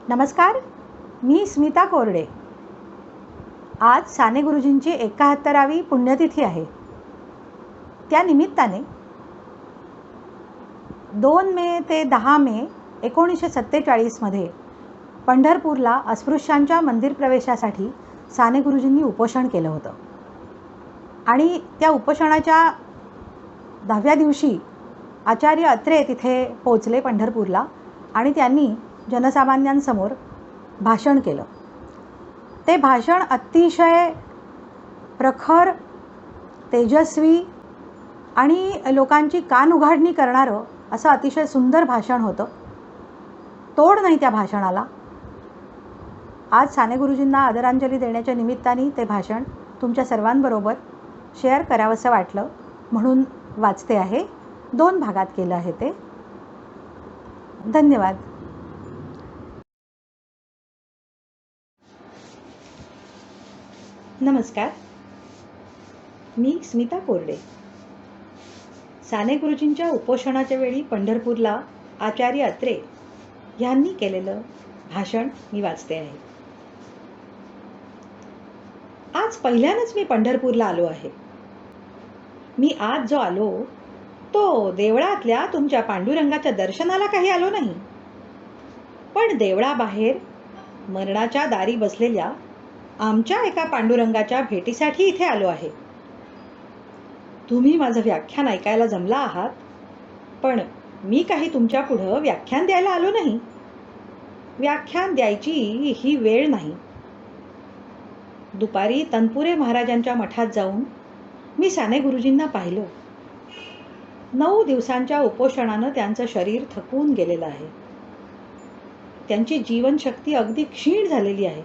नमस्कार, मी स्मिता कोरडे. आज साने गुरुजींची 71वी पुण्यतिथी आहे. त्या निमित्ताने 2 मे ते 10 मे 1947मध्ये पंढरपूरला अस्पृश्यांच्या मंदिर प्रवेशासाठी साने गुरुजींनी उपोषण केलं होतं. आणि त्या उपोषणाच्या 10व्या दिवशी आचार्य अत्रे तिथे पोचले पंढरपूरला आणि त्यांनी जनसामान्यांसमोर भाषण केलं. ते भाषण अतिशय प्रखर, तेजस्वी आणि लोकांची कान उघाडणी करणारं असं अतिशय सुंदर भाषण होतं. तोड नाही त्या भाषणाला. आज साने गुरुजींना आदरांजली देण्याच्या निमित्ताने ते भाषण तुमच्या सर्वांबरोबर शेअर करावंसं वाटलं म्हणून वाचते आहे. 2 भागात केलं आहे ते. धन्यवाद. नमस्कार, मी स्मिता कोरडे. साने गुरुजींच्या उपोषणाच्या वेळी पंढरपूरला आचार्य अत्रे यांनी केलेलं भाषण मी वाचते आहे. आज पहिल्यानंच मी पंढरपूरला आलो आहे. मी आज जो आलो तो देवळातल्या तुमच्या पांडुरंगाच्या दर्शनाला काही आलो नाही, पण देवळाबाहेर मरणाच्या दारी बसलेल्या आमच्या एका पांडुरंगाच्या भेटीसाठी इथे आलो आहे. तुम्ही माझं व्याख्यान ऐकायला जमला आहात, पण मी काही तुमच्या पुढं व्याख्यान द्यायला आलो नाही. व्याख्यान द्यायची ही वेळ नाही. दुपारी तनपुरे महाराजांच्या मठात जाऊन मी साने गुरुजींना पाहिलं. 9 दिवसांच्या उपोषणानं त्यांचं शरीर थकून गेलेलं आहे. त्यांची जीवनशक्ती अगदी क्षीण झालेली आहे.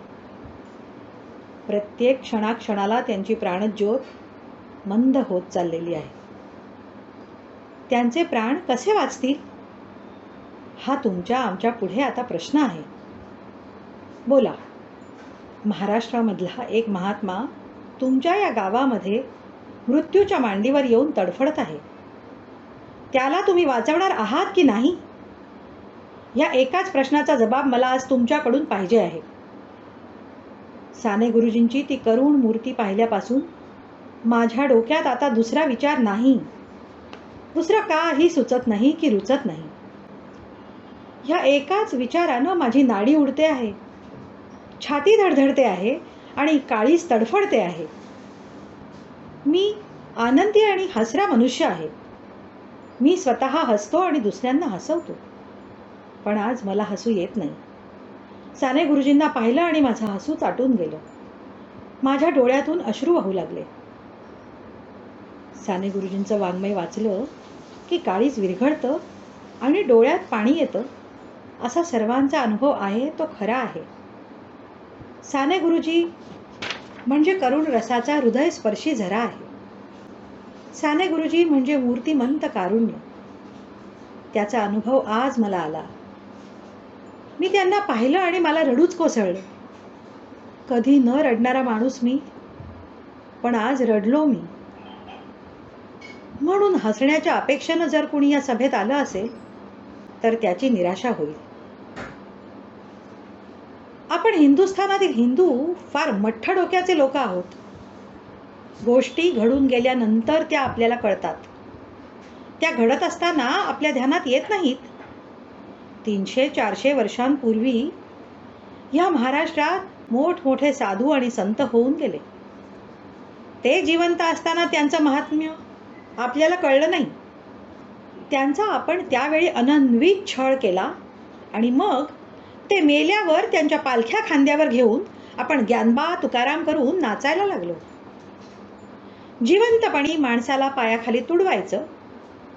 प्रत्येक क्षणाक्षणाला त्यांची प्राणज्योत मंद होत चाललेली आहे. त्यांचे प्राण कसे वाचतील हा तुमच्या आमच्या पुढे आता प्रश्न आहे. बोला, महाराष्ट्रामधला एक महात्मा तुमच्या या गावामध्ये मृत्यूच्या मांडीवर येऊन तडफडत आहे. त्याला तुम्ही वाचवणार आहात की नाही, या एकाच प्रश्नाचा जबाब मला आज तुमच्याकडून पाहिजे आहे. साने गुरुजींची ती करुण मूर्ती पाहिल्यापासून माझ्या डोक्यात आता दुसरा विचार नाही. दुसरं काही सुचत नाही की रुचत नाही. ह्या एकाच विचारानं माझी नाडी उडते आहे, छाती धडधडते आहे आणि काळीज तडफडते आहे. मी आनंदी आणि हसरा मनुष्य आहे. मी स्वतः हसतो आणि दुसऱ्यांना हसवतो, पण आज मला हसू येत नाही. साने गुरुजींना पाहिलं आणि माझं हसू चाटून गेलं. माझ्या डोळ्यातून अश्रू वाहू लागले. साने गुरुजींचं वाङ्मय वाचलं की काळीज विरघळतं आणि डोळ्यात पाणी येतं. असा सर्वांचा अनुभव आहे तो खरा आहे. साने गुरुजी म्हणजे करुण रसाचा हृदयस्पर्शी झरा आहे. साने गुरुजी म्हणजे मूर्तिमंत कारुण्य. त्याचा अनुभव आज मला आला. मी त्यांना पाहिलं आणि मला रडूच कोसळलं. कधी न रडणारा माणूस मी, पण आज रडलो मी. म्हणून हसण्याच्या अपेक्षेनं जर कुणी या सभेत आलं असेल तर त्याची निराशा होईल. आपण हिंदुस्थानातील हिंदू फार मठ्ठ डोक्याचे लोक आहोत. गोष्टी घडून गेल्यानंतर त्या आपल्याला कळतात. त्या घडत असताना आपल्या ध्यानात येत नाहीत. 300-400 वर्षांपूर्वी या महाराष्ट्रात मोठमोठे साधू आणि संत होऊन गेले. ते जिवंत असताना त्यांचं महात्म्य आपल्याला कळलं नाही. त्यांचा आपण त्यावेळी अनन्वित छळ केला आणि मग ते मेल्यावर त्यांच्या पालख्या खांद्यावर घेऊन आपण ज्ञानबा तुकाराम करून नाचायला लागलो. जिवंतपणी माणसाला पायाखाली तुडवायचं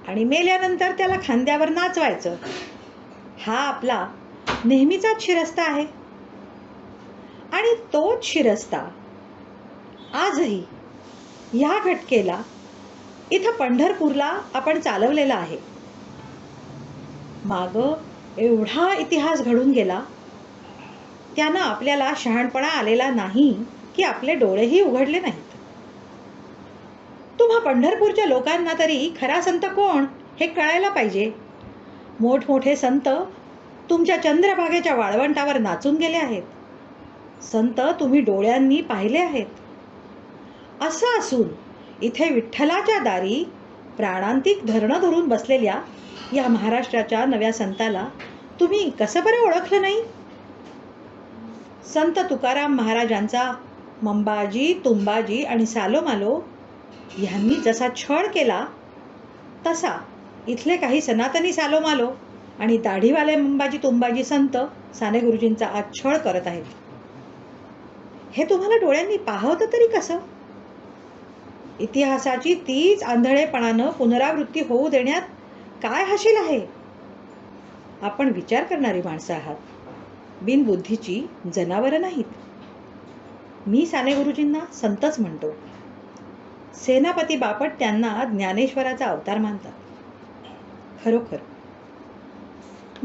आणि मेल्यानंतर त्याला खांद्यावर नाचवायचं, हा आपला नेहमीचाच शिरस्ता आहे. आणि तोच शिरस्ता आजही ह्या घटकेला इथं पंढरपूरला आपण चालवलेला आहे. मागं एवढा इतिहास घडून गेला, त्यानं आपल्याला शहाणपणा आलेला नाही की आपले डोळेही उघडले नाहीत. तुम्हा पंढरपूरच्या लोकांना तरी खरा संत कोण हे कळायला पाहिजे. मोठमोठे संत तुमच्या चंद्रभागेच्या वाळवंटावर नाचून गेले आहेत. संत तुम्ही डोळ्यांनी पाहिले आहेत. असं असून इथे विठ्ठलाच्या दारी प्राणांतिक धरणं धरून बसलेल्या या महाराष्ट्राच्या नव्या संताला तुम्ही कसं बरं ओळखलं नाही? संत तुकाराम महाराजांचा मंबाजी, तुंबाजी आणि सालोमालो ह्यांनी जसा छळ केला तसा इथले काही सनातनी सालोमालो आणि दाढीवाले मंबाजी तुंबाजी संत साने गुरुजींचा आज छळ करत आहेत. हे तुम्हाला डोळ्यांनी पाहवतं तरी कसं? इतिहासाची तीच आंधळेपणानं पुनरावृत्ती होऊ देण्यात काय हाशील आहे? आपण विचार करणारी माणसं आहात, बिनबुद्धीची जनावरं नाहीत. मी साने गुरुजींना संतच म्हणतो. सेनापती बापट त्यांना ज्ञानेश्वराचा अवतार मानतात. खरोखर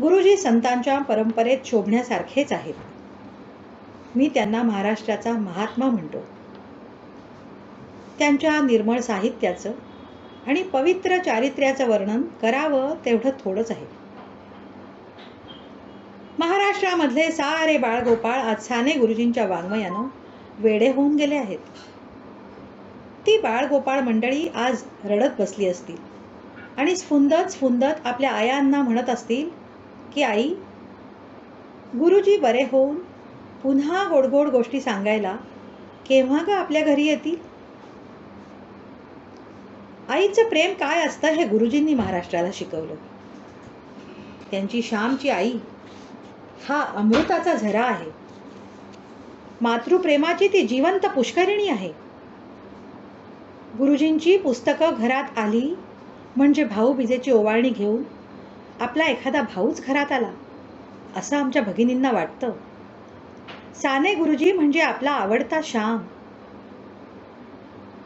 गुरुजी संतांच्या परंपरेत शोभण्यासारखेच आहेत. मी त्यांना महाराष्ट्राचा महात्मा म्हणतो. त्यांच्या निर्मळ साहित्याचं आणि पवित्र चारित्र्याचं वर्णन करावं तेवढं थोडंच आहे. महाराष्ट्रामधले सारे बाळगोपाळ आज साने गुरुजींच्या वाङ्मयानं वेडे होऊन गेले आहेत. ती बाळगोपाळ मंडळी आज रडत बसली असतील आणि स्फुंदत आपल्या आयांना म्हणत असतील की आई, गुरुजी बरे होऊन पुन्हा गोडगोड गोष्टी सांगायला केव्हा ग आपल्या घरी येतील? आईचं प्रेम काय असतं हे गुरुजींनी महाराष्ट्राला शिकवलं. त्यांची श्यामची आई हा अमृताचा झरा आहे. मातृप्रेमाची ती जिवंत पुष्करिणी आहे. गुरुजींची पुस्तकं घरात आली म्हणजे भाऊबीजेची ओवाळणी घेऊन आपला एखादा भाऊच घरात आला असं आमच्या भगिनींना वाटतं. साने गुरुजी म्हणजे आपला आवडता श्याम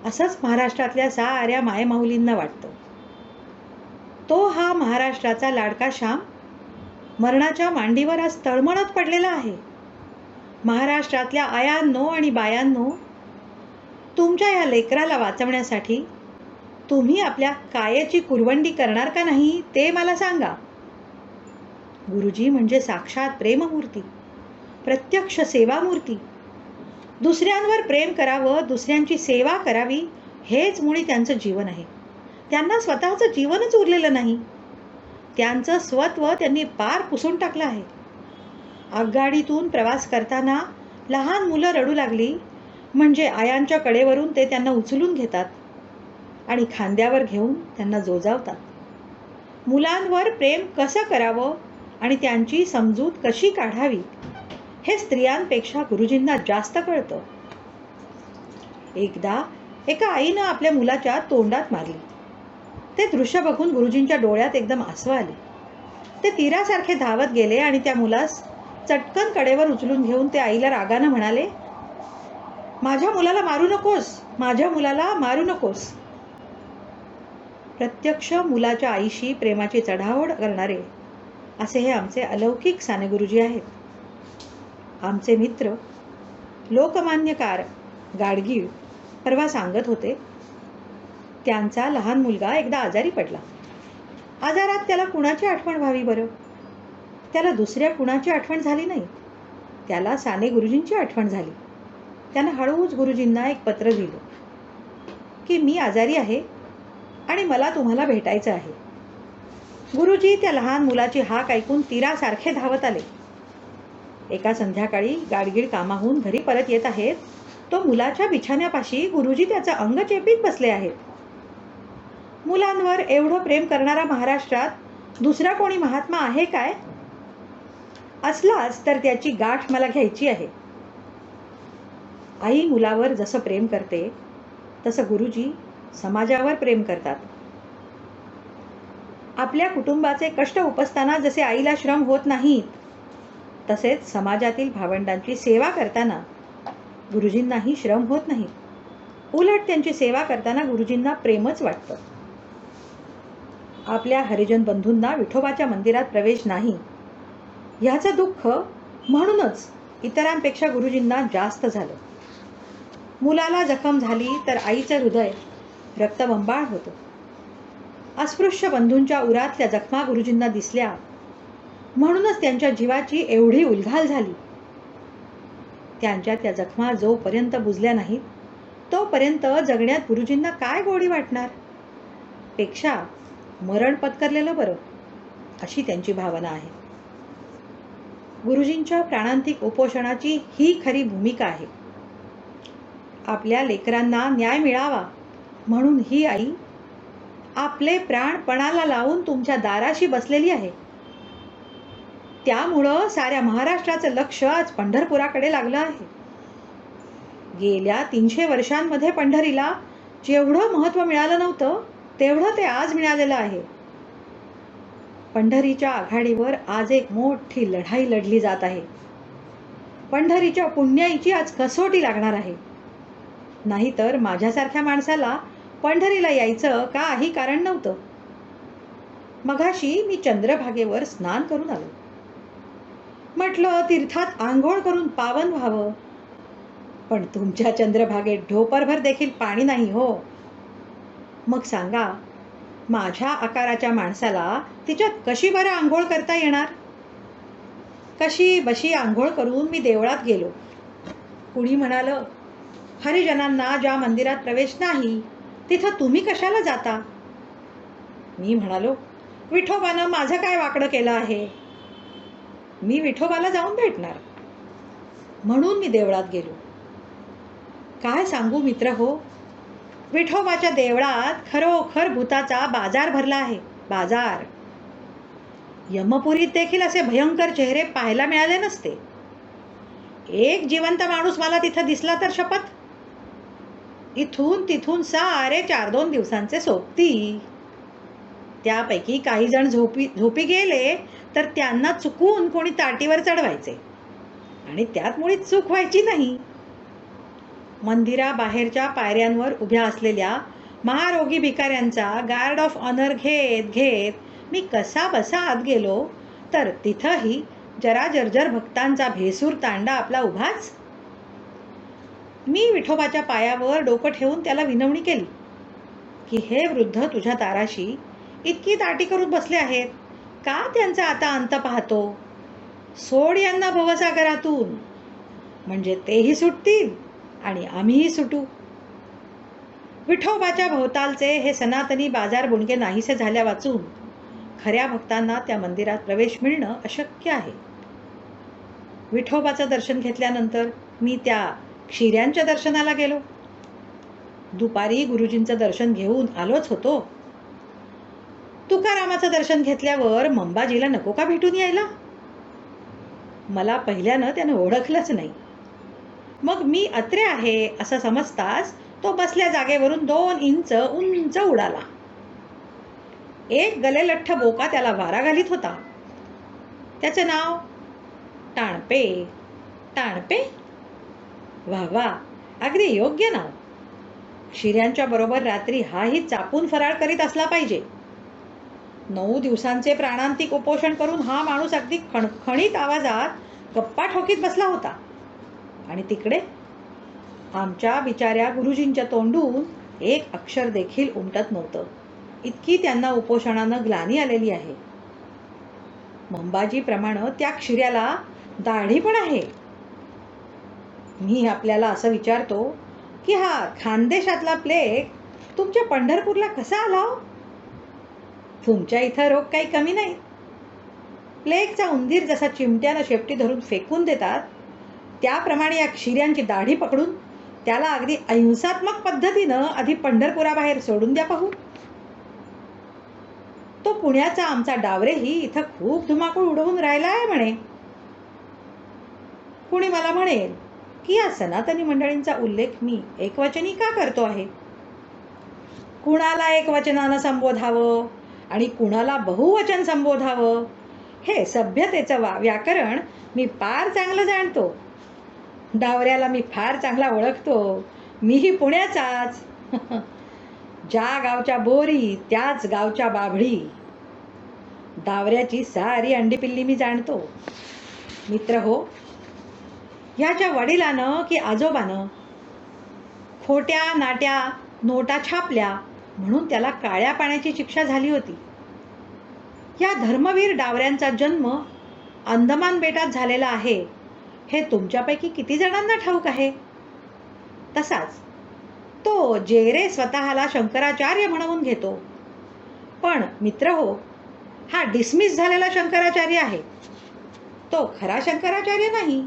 असंच महाराष्ट्रातल्या साऱ्या मायमाऊलींना वाटतं. तो हा महाराष्ट्राचा लाडका श्याम मरणाच्या मांडीवर आज तळमळत पडलेला आहे. महाराष्ट्रातल्या आयांनो आणि बायांनो, तुमच्या या लेकराला वाचवण्यासाठी तुम्ही आपल्या कायेची कुरवंडी करणार का नाही ते मला सांगा. गुरुजी म्हणजे साक्षात प्रेममूर्ती, प्रत्यक्ष सेवामूर्ती. दुसऱ्यांवर प्रेम करावं, दुसऱ्यांची सेवा करावी हेच मुळी त्यांचं जीवन आहे. त्यांना स्वतःचं जीवनच उरलेलं नाही. त्यांचं स्वत्व त्यांनी पार पुसून टाकलं आहे. आगगाडीतून प्रवास करताना लहान मुलं रडू लागली म्हणजे आयांच्या कडेवरून ते त्यांना उचलून घेतात आणि खांद्यावर घेऊन त्यांना जोजावतात. मुलांवर प्रेम कसं करावं आणि त्यांची समजूत कशी काढावी हे स्त्रियांपेक्षा गुरुजींना जास्त कळतं. एकदा एका आईनं आपल्या मुलाच्या तोंडात मारली. ते दृश्य बघून गुरुजींच्या डोळ्यात एकदम आसू आले. ते तीरासारखे धावत गेले आणि त्या मुलास चटकन कडेवर उचलून घेऊन ते आईला रागानं म्हणाले, माझ्या मुलाला मारू नकोस, माझ्या मुलाला मारू नकोस. प्रत्यक्ष मुलाच्या आईशी प्रेमाची चढाओढ करणारे असे हे आमचे अलौकिक साने गुरुजी आहेत. आमचे मित्र लोकमान्यकार गाडगीळ परवा सांगत होते, त्यांचा लहान मुलगा एकदा आजारी पडला. आजारात त्याला कुणाची आठवण व्हावी बरं? त्याला दुसऱ्या कुणाची आठवण झाली नाही. त्याला साने गुरुजींची आठवण झाली. त्यानं हळूच गुरुजींना एक पत्र लिहिलं की मी आजारी आहे आणि मला तुम्हाला भेटायचं आहे. गुरुजी त्या लहान मुलाची हाक ऐकून तीरासारखे धावत आले. एका संध्याकाळी गाडगीळ कामाहून घरी परत येत आहेत. तो मुलाच्या बिछाण्यापाशी गुरुजी त्याचं अंग चेपीत बसले आहेत. मुलांवर एवढं प्रेम करणारा महाराष्ट्रात दुसरा कोणी महात्मा आहे काय? असलाच तर त्याची गाठ मला घ्यायची आहे. आई मुलावर जसं प्रेम करते तसं गुरुजी समाजावर प्रेम करतात. आपल्या कुटुंबाचे कष्ट उपसताना जसे आईला श्रम होत नाहीत तसेच समाजातील भावंडांची सेवा करताना गुरुजींनाही श्रम होत नाही. उलट त्यांची सेवा करताना गुरुजींना प्रेमच वाटतं. आपल्या हरिजन बंधूंना विठोबाच्या मंदिरात प्रवेश नाही ह्याचं दुःख म्हणूनच इतरांपेक्षा गुरुजींना जास्त झालं. मुलाला जखम झाली तर आईचं हृदय रक्तबंबाळ होतं. अस्पृश्य बंधूंच्या उरातल्या जखमा गुरुजींना दिसल्या म्हणूनच त्यांच्या जीवाची एवढी उलघाल झाली. त्यांच्या त्या जखमा जोपर्यंत बुजल्या नाहीत तोपर्यंत जगण्यात गुरुजींना काय गोडी वाटणार. पेक्षा मरण पत्करलेलं बरं, अशी त्यांची भावना आहे. गुरुजींच्या प्राणांतिक उपोषणाची ही खरी भूमिका आहे. आपल्या लेकरांना न्याय मिळावा म्हणून ही आई आपले प्राण पणाला लावून तुमच्या दाराशी बसलेली आहे. त्यामुळं साऱ्या महाराष्ट्राचं लक्ष आज पंढरपुराकडे लागलं आहे. गेल्या 300 वर्षांमध्ये पंढरीला जेवढं महत्त्व मिळालं नव्हतं तेवढं ते आज मिळालेलं आहे. पंढरीच्या आघाडीवर आज एक मोठी लढाई लढली जात आहे. पंढरीच्या पुण्याईची आज कसोटी लागणार आहे. नाहीतर माझ्यासारख्या माणसाला पंढरीला यायचं काही कारण नव्हतं. मघाशी मी चंद्रभागेवर स्नान करून आलो. म्हटलं तीर्थात आंघोळ करून पावन व्हावं, पण तुमच्या चंद्रभागेत ढोपरभर देखील पाणी नाही हो. मग सांगा, माझ्या आकाराच्या माणसाला तिच्यात कशी बरं आंघोळ करता येणार. कशी बशी आंघोळ करून मी देवळात गेलो. कुणी म्हणालं, हरिजनांना ज्या मंदिरात प्रवेश नाही तिथं तुम्ही कशाला जाता. मी म्हणालो, विठोबानं माझं काय वाकडं केलं आहे. मी विठोबाला जाऊन भेटणार म्हणून मी देवळात गेलो. काय सांगू मित्र हो, विठोबाच्या देवळात खरोखर भूताचा बाजार भरला आहे. बाजार. यमपुरीत देखील असे भयंकर चेहरे पाहायला मिळाले नसते. एक जिवंत माणूस मला तिथं दिसला तर शपथ. इथून तिथून सारे 4-2 दिवसांचे सोबती. त्यापैकी काही जण झोपी गेले तर त्यांना चुकून कोणी ताटीवर चढवायचे आणि त्यात मुळीच चूक व्हायची नाही. मंदिराबाहेरच्या पायऱ्यांवर उभ्या असलेल्या महारोगी भिकाऱ्यांचा गार्ड ऑफ ऑनर घेत घेत मी कसा बसा आत गेलो तर तिथंही जरा जर्जर भक्तांचा भेसूर तांडा आपला उभाच. मी विठोबाच्या पायावर डोकं ठेवून त्याला विनवणी केली की हे वृद्ध तुझ्या दाराशी इतकी ताटी करून बसले आहेत, का त्यांचा आता अंत पाहतो. सोड यांना भवसागरातून, म्हणजे तेही सुटतील आणि आम्हीही सुटू. विठोबाच्या भोवतालचे हे सनातनी बाजार बुणके नाहीसे झाल्या वाचून खऱ्या भक्तांना त्या मंदिरात प्रवेश मिळणं अशक्य आहे. विठोबाचं दर्शन घेतल्यानंतर मी त्या क्षिऱ्यांच्या दर्शनाला गेलो. दुपारी गुरुजींचं दर्शन घेऊन आलोच होतो. तुकारामाचं दर्शन घेतल्यावर मंबाजीला नको का भेटून यायला. मला पहिल्यानं त्यानं ओळखलंच नाही. मग मी अत्रे आहे असं समजताच तो बसल्या जागेवरून 2 इंच उंच उडाला. एक गलेलठ्ठ बोका त्याला वारा घालीत होता. त्याचं नाव टाणपे. टाणपे, वा वा, अगदी योग्य नाव. शिऱ्यांच्या बरोबर रात्री हाही चापून फराळ करीत असला पाहिजे. 9 दिवसांचे प्राणांतिक उपोषण करून हा माणूस अगदी खणखणीत आवाजात गप्पा ठोकीत बसला होता. आणि तिकडे आमच्या बिचाऱ्या गुरुजींच्या तोंडून एक अक्षर देखील उमटत नव्हतं. इतकी त्यांना उपोषणानं ग्लानी आलेली आहे. मंबाजीप्रमाणे त्या क्षिऱ्याला दाढी पण आहे. मी आपल्याला असं विचारतो की हा खानदेशातला प्लेग तुमच्या पंढरपूरला कसा आला हो? तुमच्या इथं रोग काही कमी नाही. प्लेगचा उंदीर जसा चिमट्यानं शेपटी धरून फेकून देतात त्याप्रमाणे या क्षिऱ्यांची दाढी पकडून त्याला अगदी अहिंसात्मक पद्धतीनं आधी पंढरपुराबाहेर सोडून द्या पाहू. तो पुण्याचा आमचा डावरेही इथं खूप धुमाकूळ उडवून राहिला आहे म्हणे. कुणी मला म्हणेल की या सनातनी मंडळींचा उल्लेख मी एकवचनी का करतो आहे. कुणाला एकवचनानं संबोधावं आणि कुणाला बहुवचन संबोधावं हे सभ्यतेचं व्याकरण मी फार चांगलं जाणतो. डावऱ्याला मी फार चांगला ओळखतो. मीही पुण्याचाच. ज्या गावच्या बोरी त्याच गावच्या बाभळी. डावऱ्याची सारी अंडीपिल्ली मी जाणतो. मित्र हो, ह्याच्या वडिलानं की आजोबानं खोट्या नाट्या नोटा छापल्या म्हणून त्याला काळ्या पाण्याची शिक्षा झाली होती. या धर्मवीर डावऱ्यांचा जन्म अंदमान बेटात झालेला आहे हे तुमच्यापैकी किती जणांना ठाऊक आहे? तसाच तो जे स्वतःला शंकराचार्य म्हणवून घेतो, पण मित्र हो, हा डिसमिस झालेला शंकराचार्य आहे. तो खरा शंकराचार्य नाही.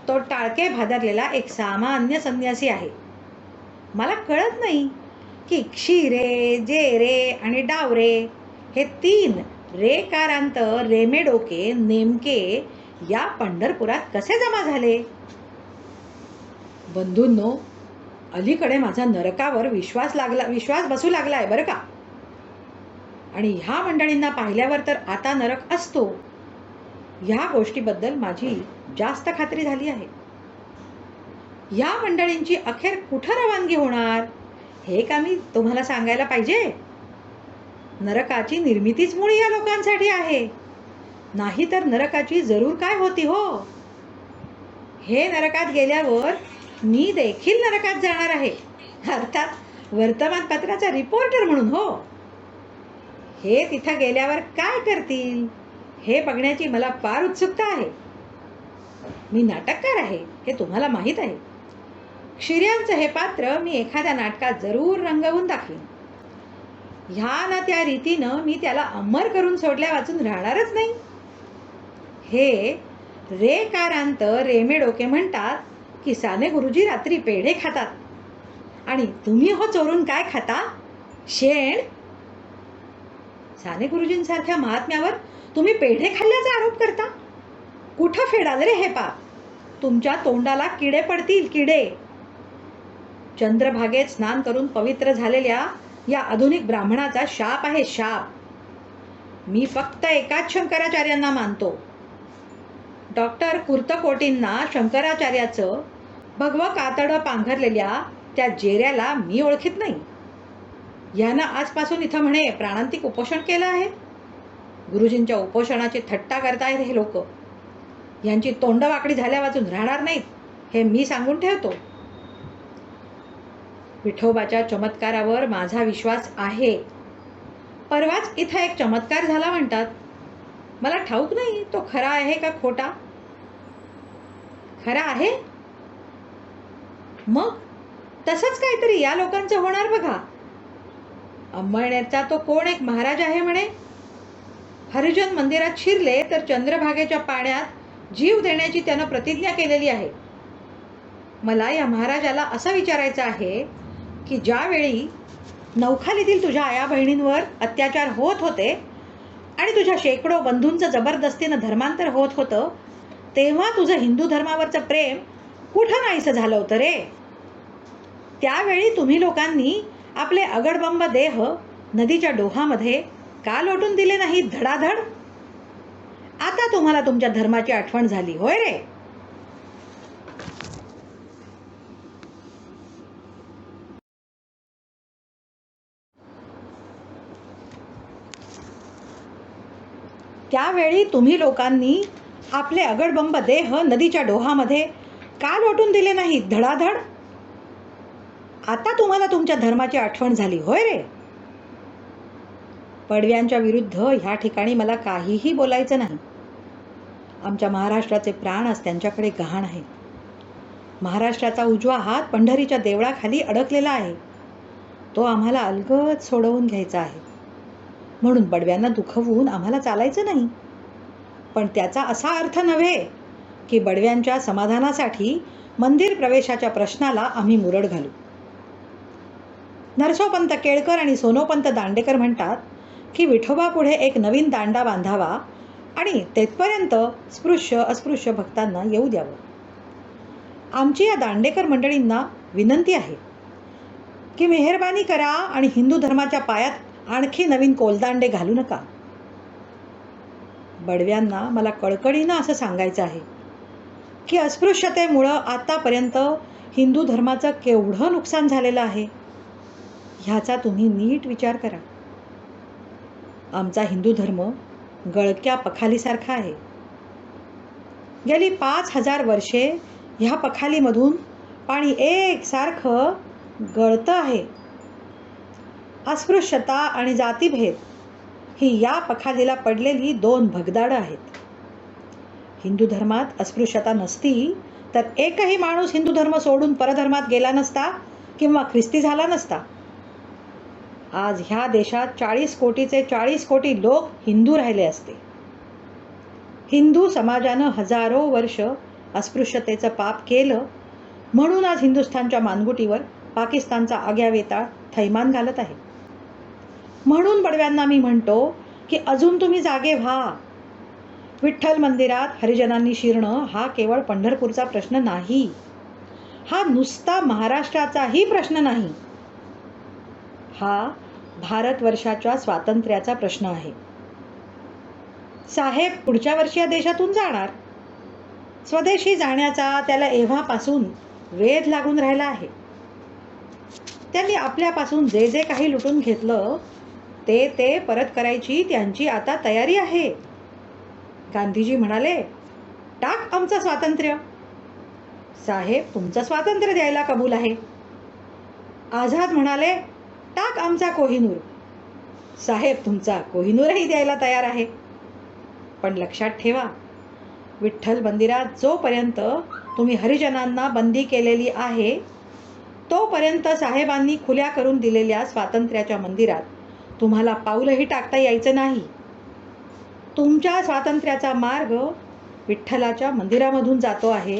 तो टाळके भादरलेला एक सामान्य संन्यासी आहे. मला कळत नाही की क्षीरे, जेरे आणि डावरे हे 3 रेकारांत रेमेडोके नेमके या पंढरपुरात कसे जमा झाले. बंधूंनो, अलीकडे माझा नरकावर विश्वास बसू लागलाय बरं का. आणि ह्या मंडळींना पाहिल्यावर तर आता नरक असतो, ह्या गोष्टीबद्दल माझी जास्त खात्री झाली आहे. ह्या मंडळींची अखेर कुठं रवानगी होणार हे का मी तुम्हाला सांगायला पाहिजे? नरकाची निर्मितीच मुळी या लोकांसाठी आहे, नाही तर नरकाची जरूर काय होती हो. हे नरकात गेल्यावर मी देखील नरकात जाणार आहे, अर्थात वर्तमानपत्राचा रिपोर्टर म्हणून हो. हे तिथं गेल्यावर काय करतील हे बघण्याची मला फार उत्सुकता आहे. मी नाटककार आहे हे तुम्हाला माहीत आहे. क्षीऱ्यांचं हे पात्र मी एखाद्या नाटकात जरूर रंगवून दाखवीन. ह्या ना त्या रीतीनं मी त्याला अमर करून सोडल्या वाचून राहणारच नाही. हे रेकारांत रेमेडोके म्हणतात की साने गुरुजी रात्री पेढे खातात आणि तुम्ही हो चोरून काय खाता? शेण. साने गुरुजींसारख्या महात्म्यावर तुम्ही पेढे खाल्ल्याचा आरोप करता? कुठं फेडाल रे हे पाप? तुमच्या तोंडाला किडे पडतील, किडे. चंद्रभागेत स्नान करून पवित्र झालेल्या या आधुनिक ब्राह्मणाचा शाप आहे, शाप. मी फक्त एकाच शंकराचार्यांना मानतो. डॉक्टर कुर्तकोटींना शंकराचार्याचं भगवं कातडं पांघरलेल्या त्या जेऱ्याला मी ओळखीत नाही. यानं आजपासून इथं म्हणे प्राणांतिक उपोषण केलं आहे. गुरुजींच्या उपोषणाची थट्टा करतायत हे लोक. यांची तोंड वाकडी झाल्या वाचून राहणार नाहीत हे मी सांगून ठेवतो. विठोबाच्या चमत्कारावर माझा विश्वास आहे. परवाच इथं एक चमत्कार झाला म्हणतात. मला ठाऊक नाही तो खरा आहे का खोटा. खरा आहे? मग तसंच काहीतरी या लोकांचं होणार बघा. अंमळनेरचा तो कोण एक महाराज आहे म्हणे, हरिजन मंदिरात शिरले तर चंद्रभागेच्या पाण्यात जीव देण्याची त्यानं प्रतिज्ञा केलेली आहे. मला या महाराजाला असं विचारायचं आहे की ज्यावेळी नौखालीतील तुझ्या आया बहिणींवर अत्याचार होत होते आणि तुझ्या शेकडो बंधूंचं जबरदस्तीनं धर्मांतर होत होतं, तेव्हा तुझं हिंदू धर्मावरचं प्रेम कुठं नाहीसं झालं होतं रे. त्यावेळी तुम्ही लोकांनी आपले अगडबंब देह नदीच्या डोहामध्ये का लोटून दिले नाहीत धडाधड? आता तुम्हाला तुमच्या धर्माची आठवण झाली होय रे. त्यावेळी तुम्ही लोकांनी आपले अगडबंब देह नदीच्या डोहामध्ये का लोटून दिले नाहीत धडाधड? आता तुम्हाला तुमच्या धर्माची आठवण झाली होय रे. पडव्यांच्या विरुद्ध ह्या ठिकाणी मला काहीही बोलायचं नाही. आमच्या महाराष्ट्राचे प्राण आज त्यांच्याकडे गहाण आहे. महाराष्ट्राचा उजवा हात पंढरीच्या देवळाखाली अडकलेला आहे. तो आम्हाला अलगद सोडवून घ्यायचा आहे. म्हणून बडव्यांना दुखवून आम्हाला चालायचं नाही. पण त्याचा असा अर्थ नव्हे की बडव्यांच्या समाधानासाठी मंदिर प्रवेशाच्या प्रश्नाला आम्ही मुरड घालू. नरसोपंत केळकर आणि सोनोपंत दांडेकर म्हणतात की विठोबापुढे एक नवीन दांडा बांधावा आणि तेथपर्यंत स्पृश्य अस्पृश्य भक्तांना येऊ द्यावं. आमची या दांडेकर मंडळींना विनंती आहे की मेहरबानी करा आणि हिंदू धर्माच्या पायात आणखी नवीन कोलदांडे घालू नका. बडव्यांना मला कळकळीनं असं सांगायचं आहे की अस्पृश्यतेमुळं आतापर्यंत हिंदू धर्माचं केवढं नुकसान झालेलं आहे ह्याचा तुम्ही नीट विचार करा. आमचा हिंदू धर्म गळक्या पखालीसारखा आहे. गेली 5000 वर्षे ह्या पखालीमधून पाणी एकसारखं गळतं आहे. अस्पृश्यता आणि जातीभेद ही या पखालीला पडलेली 2 भगदाडं आहेत. हिंदू धर्मात अस्पृश्यता नसती तर एकही माणूस हिंदू धर्म सोडून परधर्मात गेला नसता किंवा ख्रिस्ती झाला नसता. आज ह्या देशात 40 कोटीचे 40 कोटी लोक हिंदू राहिले असते. हिंदू समाजानं हजारो वर्ष अस्पृश्यतेचं पाप केलं म्हणून आज हिंदुस्थानच्या मानगुटीवर पाकिस्तानचा आग्यावेताळ थैमान घालत आहे. म्हणून बडव्यांना मी म्हणतो की अजून तुम्ही जागे व्हा. विठ्ठल मंदिरात हरिजनांनी शिरणं हा केवळ पंढरपूरचा प्रश्न नाही. हा नुसता महाराष्ट्राचाही प्रश्न नाही. हा भारतवर्षाच्या स्वातंत्र्याचा प्रश्न आहे. साहेब पुढच्या वर्षी या देशातून जाणार. स्वदेशी जाण्याचा त्याला एव्हापासून वेध लागून राहिला आहे. त्यांनी आपल्यापासून जे जे काही लुटून घेतलं ते परत करायची त्यांची आता तयारी आहे. गांधीजी म्हणाले, टाक आमचं स्वातंत्र्य. साहेब तुमचं स्वातंत्र्य द्यायला कबूल आहे. आझाद म्हणाले, टाक आमचा कोहिनूर. साहेब तुमचा कोहिनूरही द्यायला तयार आहे. पण लक्षात ठेवा, विठ्ठल मंदिरात जोपर्यंत तुम्ही हरिजनांना बंदी केलेली आहे तोपर्यंत साहेबांनी खुल्या करून दिलेल्या स्वातंत्र्याच्या मंदिरात तुम्हाला पाऊलही टाकता यायचं नाही. तुमच्या स्वातंत्र्याचा मार्ग विठ्ठलाच्या मंदिरामधून जातो आहे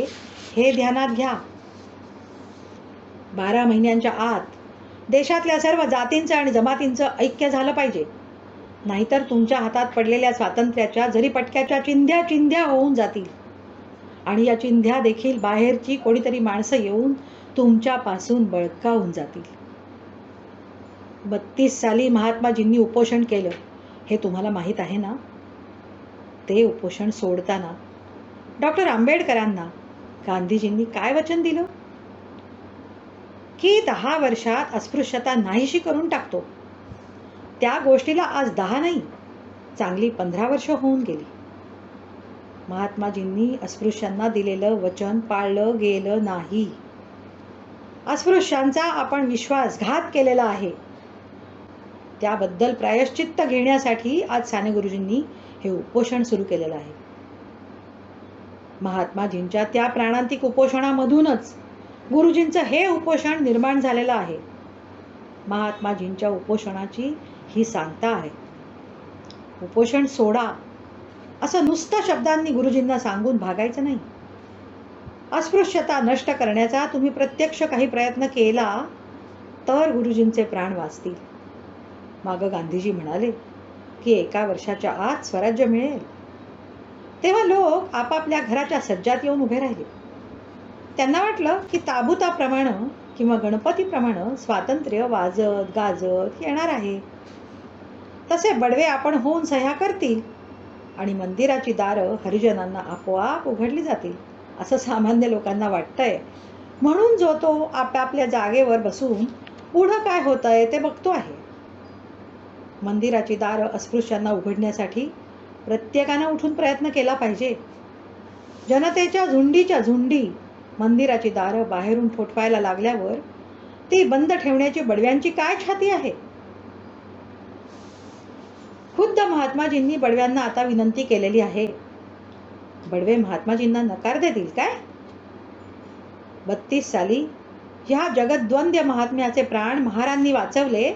हे ध्यानात घ्या. 12 महिन्यांच्या आत देशातल्या सर्व जातींचं आणि जमातींचं ऐक्य झालं पाहिजे. नाहीतर तुमच्या हातात पडलेल्या स्वातंत्र्याच्या जरीपटक्याच्या चिंध्या चिंध्या होऊन जातील आणि या चिंध्या देखील बाहेरची कोणीतरी माणसं येऊन तुमच्यापासून बळकावून जातील. 32 साली महात्माजींनी उपोषण केलं हे तुम्हाला माहीत आहे ना. ते उपोषण सोडताना डॉक्टर आंबेडकरांना गांधीजींनी काय वचन दिलं की 10 वर्षात अस्पृश्यता नाहीशी करून टाकतो. त्या गोष्टीला आज 10 नाही, चांगली 15 वर्ष होऊन गेली. महात्माजींनी अस्पृश्यांना दिलेलं वचन पाळलं गेलं नाही. अस्पृश्यांचा आपण विश्वासघात केलेला आहे. त्याबद्दल प्रायश्चित्त घेण्यासाठी आज साने गुरुजींनी हे उपोषण सुरू केलेलं आहे. महात्माजींच्या त्या प्राणांतिक उपोषणामधूनच गुरुजींचं हे उपोषण निर्माण झालेलं आहे. महात्माजींच्या उपोषणाची ही सांगता आहे. उपोषण सोडा असं नुसतं शब्दांनी गुरुजींना सांगून भागायचं नाही. अस्पृश्यता नष्ट करण्याचा तुम्ही प्रत्यक्ष काही प्रयत्न केला तर गुरुजींचे प्राण वाचतील. मागं गांधीजी म्हणाले की 1 वर्षाच्या आत स्वराज्य मिळेल. तेव्हा लोक आपापल्या घराच्या सज्जात येऊन उभे राहिले. त्यांना वाटलं की ताबुताप्रमाणे किंवा गणपतीप्रमाणे स्वातंत्र्य वाजत गाजत येणार आहे. तसे बडवे आपण होऊन सह्या करतील आणि मंदिराची दारं हरिजनांना आपोआप उघडली जातील असं सामान्य लोकांना वाटतंय. म्हणून जो तो आपापल्या जागेवर बसून पुढं काय होतंय ते बघतो आहे. मंदिराची दारं अस्पृश्यांना उघडण्यासाठी प्रत्येकानं उठून प्रयत्न केला पाहिजे. जनतेच्या झुंडीच्या झुंडी मंदिराची दारं बाहेरून ठोठवायला लागल्यावर ती बंद ठेवण्याची बडव्यांची काय छाती आहे. खुद्द महात्माजींनी बडव्यांना आता विनंती केलेली आहे. बडवे महात्माजींना नकार देतील काय. 32 साली ह्या जगद्वंद्य महात्म्याचे प्राण महारांनी वाचवले.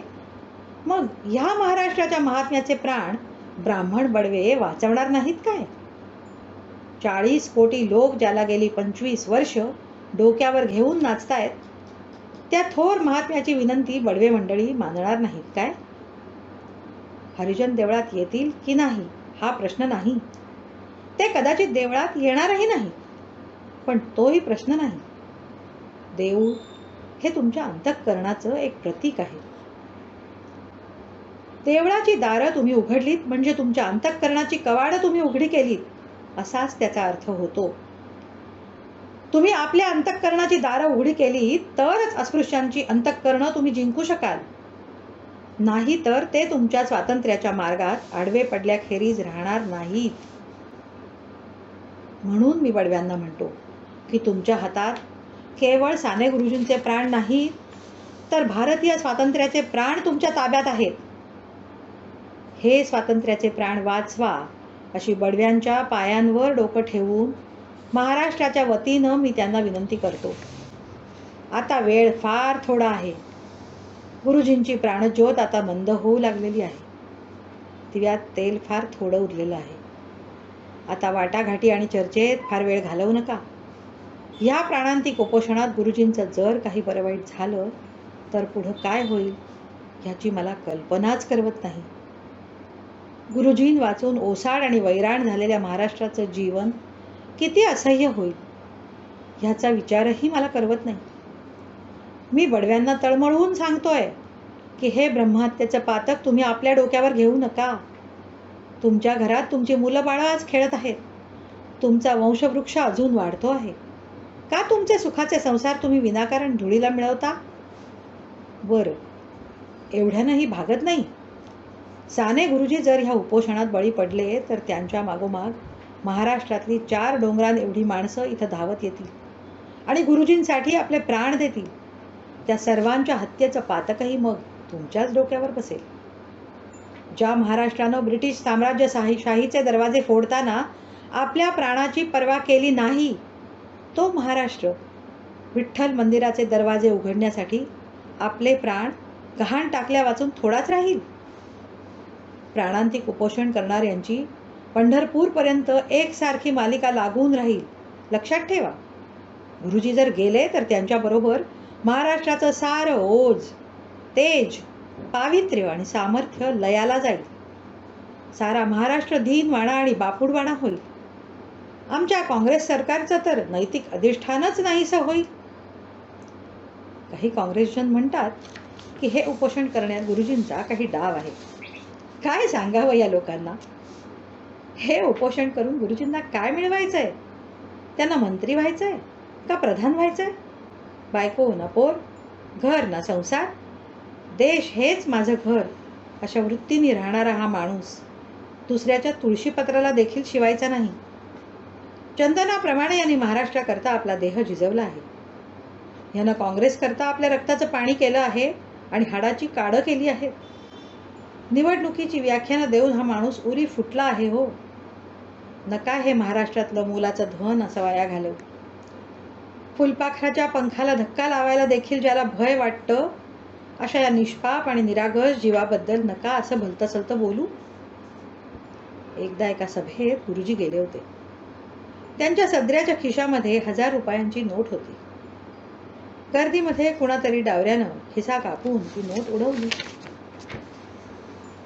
मग ह्या महाराष्ट्राच्या महात्म्याचे प्राण ब्राह्मण बडवे वाचवणार नाहीत काय. 40 कोटी लोक ज्याला गेली 25 वर्ष डोक्यावर घेऊन नाचतायत त्या थोर महात्म्याची विनंती बडवे मंडळी मानणार नाहीत काय. हरिजन देवळात येतील की नाही हा प्रश्न नाही. ते कदाचित देवळात येणारही नाही. पण तोही प्रश्न नाही. देऊळ हे तुमच्या अंतःकरणाचं एक प्रतीक आहे. देवळाची दारं तुम्ही उघडलीत म्हणजे तुमच्या अंतःकरणाची कवाडं तुम्ही उघडी केलीत असाच त्याचा अर्थ होतो. तुम्ही आपल्या अंतःकरणाची दारं उघडी केलीत तरच अस्पृश्यांची अंतःकरणं तुम्ही जिंकू शकाल. नाही तर ते तुमच्या स्वातंत्र्याच्या मार्गात आडवे पडल्याखेरीज राहणार नाहीत. म्हणून मी बडव्यांना म्हणतो की तुमच्या हातात केवळ साने गुरुजींचे प्राण नाहीत तर भारतीय स्वातंत्र्याचे प्राण तुमच्या ताब्यात आहेत. हे स्वातंत्र्याचे प्राण वाचवा अशी बडव्यांच्या पायांवर डोकं ठेवून महाराष्ट्राच्या वतीनं मी त्यांना विनंती करतो. आता वेळ फार थोडा आहे. गुरुजींची प्राणज्योत आता मंद होऊ लागलेली आहे. दिव्यात तेल फार थोडं उरलेलं आहे. आता वाटाघाटी आणि चर्चेत फार वेळ घालवू नका. ह्या प्राणांतिक उपोषणात गुरुजींचं जर काही बरं वाईट झालं तर पुढं काय होईल ह्याची मला कल्पनाच करवत नाही. गुरुजीं वाचून ओसाड आणि वैराण झालेल्या महाराष्ट्राचं जीवन किती असह्य होईल ह्याचा विचारही मला करवत नाही. मी बडव्यांना तळमळून सांगतोय की हे ब्रह्महत्येचं पातक तुम्ही आपल्या डोक्यावर घेऊ नका. तुमच्या घरात तुमची मुलं बाळं आज खेळत आहेत. तुमचा वंशवृक्ष अजून वाढतो आहे. का तुमचे सुखाचे संसार तुम्ही विनाकारण धुळीला मिळवता? बरं, एवढ्यानंही भागत नाही. साने गुरुजी जर ह्या उपोषणात बळी पडले तर त्यांच्या मागोमाग महाराष्ट्रातली 4 डोंगरां एवढी माणसं इथं धावत येतील आणि गुरुजींसाठी आपले प्राण देतील. त्या सर्वांच्या हत्येचं पातकही मग तुमच्याच डोक्यावर बसेल. ज्या महाराष्ट्रानं ब्रिटिश साम्राज्यशाहीचे दरवाजे फोडताना आपल्या प्राणाची पर्वा केली नाही, तो महाराष्ट्र विठ्ठल मंदिराचे दरवाजे उघडण्यासाठी आपले प्राण गहाण टाकल्या वाचून थोडाच राहील. प्राणांतिक उपोषण करणाऱ्यांची पंढरपूरपर्यंत एकसारखी मालिका लागून राहील. लक्षात ठेवा, गुरुजी जर गेले तर त्यांच्याबरोबर महाराष्ट्राचं सारं ओझ, तेज, पावित्र्य आणि सामर्थ्य लयाला जाईल. सारा महाराष्ट्र दीनवाणा आणि बापुडवाणा होईल. आमच्या काँग्रेस सरकारचं तर नैतिक अधिष्ठानच नाहीसं होईल. काही काँग्रेसजन म्हणतात की हे उपोषण करण्यात गुरुजींचा काही डाव आहे. काय सांगावं या लोकांना? हे उपोषण करून गुरुजींना काय मिळवायचंय? त्यांना मंत्री व्हायचंय का प्रधान व्हायचंय? बायको ना पोर, घर ना संसार, देश हेच माझं घर अशा वृत्तीने राहणारा हा माणूस दुसऱ्याच्या तुळशीपत्राला देखील शिवायचा नाही. चंदनाप्रमाणे यांनी महाराष्ट्राकरता आपला देह झिजवला आहे. यानं काँग्रेसकरता आपल्या रक्ताचं पाणी केलं आहे आणि हाडाची काडं केली आहेत. निवडणुकीची व्याख्यानं देऊन हा माणूस उरी फुटला आहे हो. नका हे महाराष्ट्रातलं मोलाचं धन असं वाया घालवू. फुलपाखराच्या पंखाला धक्का लावायला देखील ज्याला भय वाटतं अशा या निष्पाप आणि निरागस जीवाबद्दल नका असं भलतंसलतं बोलू. एकदा एका सभेत गुरुजी गेले होते. त्यांच्या सदऱ्याच्या खिशामध्ये 1000 रुपयांची नोट होती. गर्दीमध्ये कुणातरी डावऱ्यानं खिसा कापून ती नोट उडवली.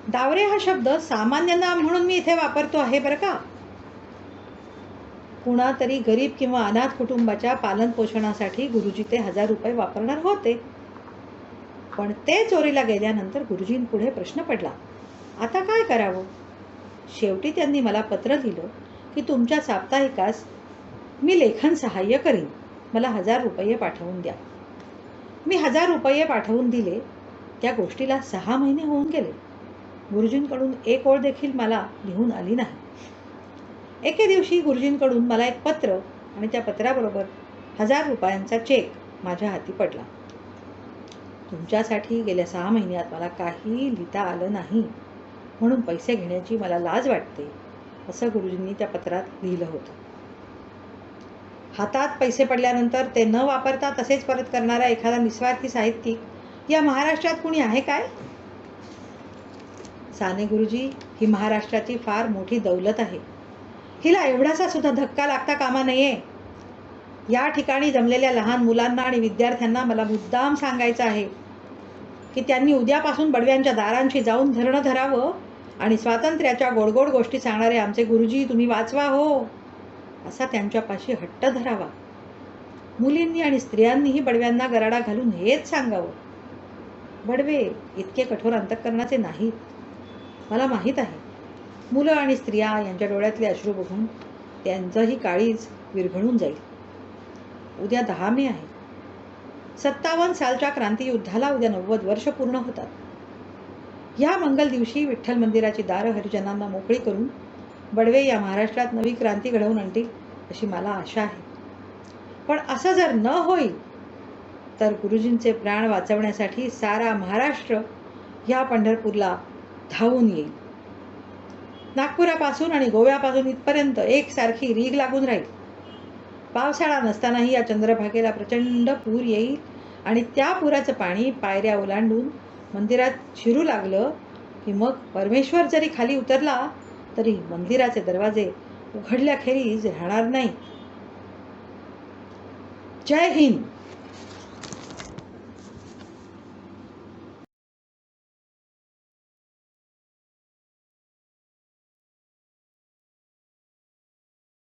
डावरे हा शब्द सामान्य नाम म्हणून मी इथे वापरतो आहे बरं का. कुणातरी गरीब किंवा अनाथ कुटुंबाच्या पालन पोषणासाठी गुरुजी ते 1000 रुपये वापरणार होते. पण ते चोरीला गेल्यानंतर गुरुजींपुढे प्रश्न पडला, आता काय करावं? शेवटी त्यांनी मला पत्र लिहिलं की तुमच्या साप्ताहिकास मी लेखन सहाय्य करीन, मला 1000 रुपये पाठवून द्या. मी 1000 रुपये पाठवून दिले. त्या गोष्टीला 6 महिने होऊन गेले. गुरुजींकडून एक ओळ देखील मला लिहून आली नाही. एके दिवशी गुरुजींकडून मला एक पत्र आणि त्या पत्राबरोबर 1000 रुपयांचा चेक माझ्या हाती पडला. तुमच्यासाठी गेल्या 6 महिन्यात मला काही लिहिता आलं नाही म्हणून पैसे घेण्याची मला लाज वाटते, असं गुरुजींनी त्या पत्रात लिहिलं होतं. हातात पैसे पडल्यानंतर ते न वापरता तसेच परत करणारा एखादा निस्वार्थी साहित्यिक या महाराष्ट्रात कुणी आहे काय? साने गुरुजी ही महाराष्ट्राची फार मोठी दौलत आहे. हिला एवढासा सुद्धा धक्का लागता कामा नये. या ठिकाणी जमलेल्या लहान मुलांना आणि विद्यार्थ्यांना मला मुद्दाम सांगायचं आहे की त्यांनी उद्यापासून बडव्यांच्या दारांशी जाऊन धरणं धरावं आणि स्वातंत्र्याच्या गोडगोड गोष्टी सांगणारे आमचे गुरुजी तुम्ही वाचवा हो, असा त्यांच्यापाशी हट्ट धरावा. मुलींनी आणि स्त्रियांनीही बडव्यांना गराडा घालून हेच सांगावं. बडवे इतके कठोर अंतःकरणाचे नाहीत, मला माहीत आहे. मुलं आणि स्त्रिया यांच्या डोळ्यातले अश्रू बघून त्यांचंही काळीज विरघळून जाईल. उद्या 10 मे आहे. 57 सालच्या क्रांतियुद्धाला उद्या 90 वर्ष पूर्ण होतात. या मंगल दिवशी विठ्ठल मंदिराची दारं हरिजनांना मोकळी करून बडवे या महाराष्ट्रात नवी क्रांती घडवून आणतील अशी मला आशा आहे. पण असं जर न होईल तर गुरुजींचे प्राण वाचवण्यासाठी सारा महाराष्ट्र ह्या पंढरपूरला धावून येईल. नागपुरापासून आणि गोव्यापासून इथपर्यंत एकसारखी रीग लागून राहील. पावसाळा नसतानाही या चंद्रभागेला प्रचंड पूर येईल आणि त्या पुराचं पाणी पायऱ्या ओलांडून मंदिरात शिरू लागलं की मग परमेश्वर जरी खाली उतरला तरी मंदिराचे दरवाजे उघडल्याखेरीज राहणार नाही. जय हिंद.